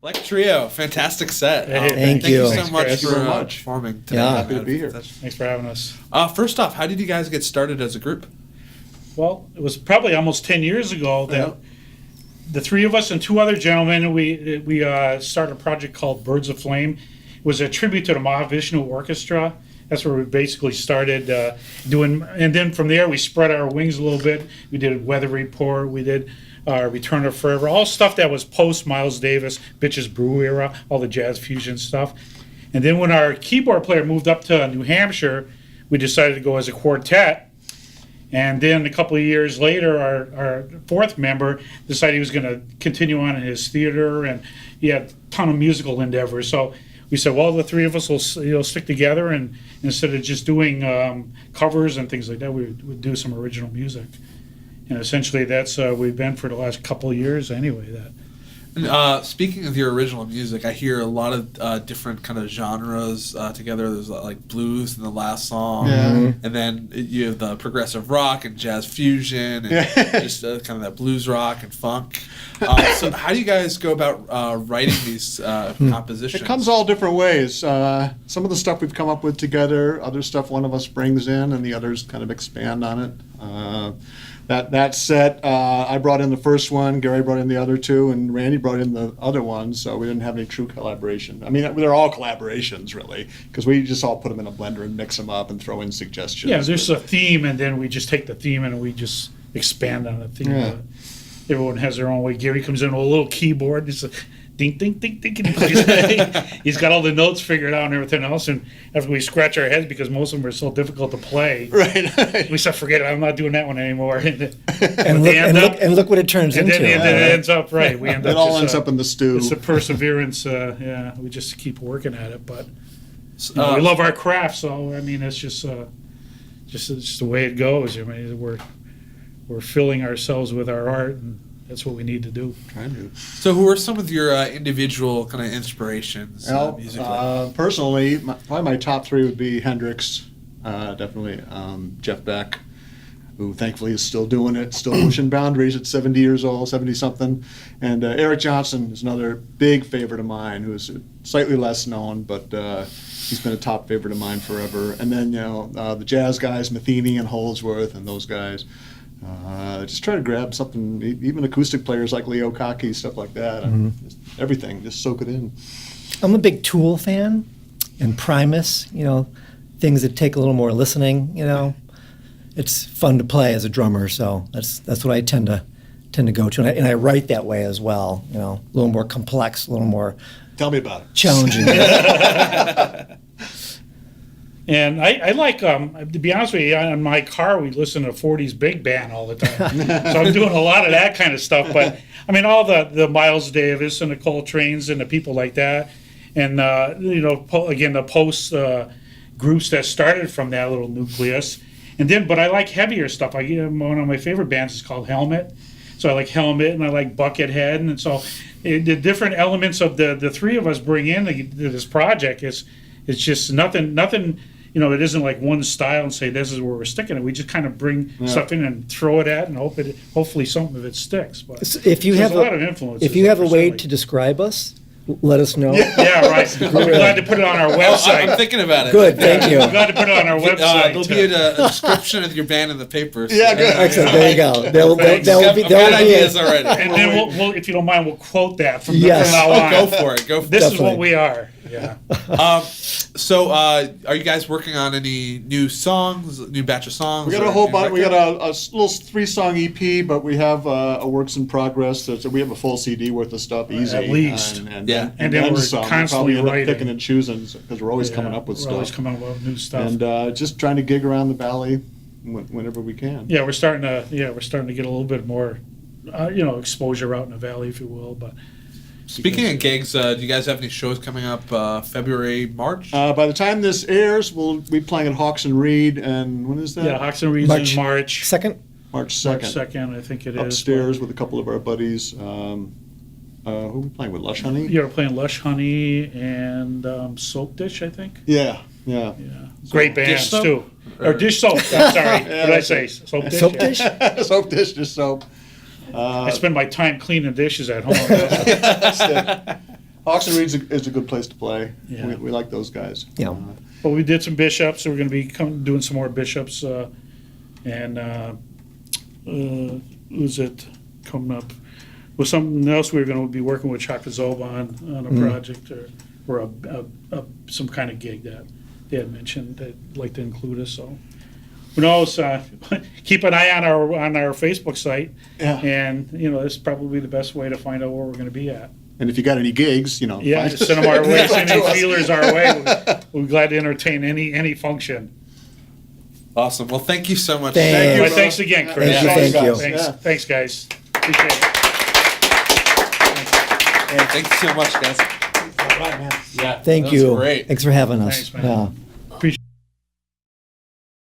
Electrio, fantastic set. Thank you you so much Thank you for very much. performing today. Yeah. Happy to be here. Thanks for having us. First off, how did you guys get started as a group? Well, it was probably almost 10 years ago that the three of us and two other gentlemen, we started a project called Birds of Flame. It was a tribute to the Mahavishnu Orchestra. That's where we basically started doing, and then from there we spread our wings a little bit. We did Weather Report, we did Return of Forever, all stuff that was post Miles Davis, Bitches Brew era, all the jazz fusion stuff. And then when our keyboard player moved up to New Hampshire, we decided to go as a quartet. And then a couple of years later, our fourth member decided he was going to continue on in his theater, and he had a ton of musical endeavors. So we said, well, the three of us will stick together, and instead of just doing covers and things like that, we would do some original music. And essentially, that's we've been for the last couple of years anyway. And, speaking of your original music, I hear a lot of different kind of genres together. There's like blues in the last song, and then you have the progressive rock and jazz fusion, and just kind of that blues rock and funk. So how do you guys go about writing these compositions? It comes all different ways. Some of the stuff we've come up with together, other stuff one of us brings in, and the others kind of expand on it. That set, I brought in the first one, Gary brought in the other two, and Randy brought in the other one, so we didn't have any true collaboration. I mean, they're all collaborations, really, because we just all put them in a blender and mix them up and throw in suggestions. Yeah, there's a theme, and then we just take the theme and we just expand on the theme. Yeah. Everyone has their own way. Gary comes in with a little keyboard. He's like, ding, ding, ding, ding. And he's got all the notes figured out and everything else. And after we scratch our heads because most of them are so difficult to play, Right. we said, forget it. I'm not doing that one anymore. And look what it turns And into. then it ends up right. We end It up all just, ends up in the stew. It's a perseverance. Yeah, we just keep working at it. But we love our craft, so I mean, it's just the way it goes. I mean, we're filling ourselves with our art, and that's what we need to do. Trying to. So who are some of your individual kind of inspirations musically? Personally, probably my top three would be Hendrix, definitely Jeff Beck, who thankfully is still doing it, still pushing boundaries at 70 years old, 70-something. And Eric Johnson is another big favorite of mine, who's slightly less known, but he's been a top favorite of mine forever. And then, the jazz guys, Metheny and Holdsworth and those guys. Just try to grab something, even acoustic players like Leo Kaki, stuff like that. Just everything, just soak it in. I'm a big Tool fan, and Primus, things that take a little more listening, It's fun to play as a drummer, so that's what I tend to go to. And I write that way as well, a little more complex, a little more Tell me about it. challenging. And I like, to be honest with you, on my car, we listen to 40s big band all the time. So I'm doing a lot of that kind of stuff. But, I mean, all the Miles Davis and the Coltrane's and the people like that. And, again, the post groups that started from that little nucleus. But I like heavier stuff. One of my favorite bands is called Helmet. So I like Helmet and I like Buckethead. And so the different elements of the three of us bring in this project it's just nothing. It isn't like one style and say this is where we're sticking it. We just kind of bring stuff in and throw it at, and hopefully something of it sticks. But If you have a lot of influences. If you have a way to describe us, let us know. Yeah, right. I'll be glad to put it on our website. I'm thinking about it. Good, thank you. I'm glad to put it on our website. There'll be a description of your band in the papers. Yeah, good. Excellent. There you go. There will be ideas already. And then we'll, if you don't mind, we'll quote that from Yes. now on. Go for it. This Definitely. is what we are. Yeah. So, are you guys working on any new songs, new batch of songs? We got a whole bunch. We got a little 3-song EP, but we have a works in progress. So we have a full CD worth of stuff, easy. At least. And And then we're some. constantly we probably end up writing. picking and choosing because we're always coming up with we're stuff. always coming up with new stuff. And just trying to gig around the valley whenever we can. Yeah, we're starting to get a little bit more, exposure out in the valley, if you will. But Speaking of gigs, do you guys have any shows coming up February, March? By the time this airs, we'll be playing at Hawks and Reed, and when is that? yeah, Hawks and Reeds in March. 2nd? March 2nd. March 2nd, I think it is. Upstairs with a couple of our buddies. Who are we playing with? Lush Honey? Yeah, we're playing Lush Honey and Soap Dish, I think. Yeah. Yeah, great bands Dish Soap? too. Or Dish Soap. I'm sorry. What did I say? Soap Dish. Soap yeah. dish? Soap dish, just soap. I spend my time cleaning dishes at home. Oxen Reed's is a good place to play. Yeah. We like those guys. Yeah. But we did some bishops, so we're going to be doing some more bishops. Who's it coming up? With something else, we were going to be working with Chaka Zob on a project or some kind of gig that they had mentioned they'd like to include us. So who knows? Keep an eye on our Facebook site, and that's probably the best way to find out where we're going to be at. And if you got any gigs, send them our way. Send any feelers our way. We're glad to entertain any function. Awesome. Well, thank you so much. Thanks again, Chris. Thank you. Thanks, guys. Appreciate it. Thank you so much, guys. Thank that was you. great. Thanks for having us. Thanks, man. Yeah.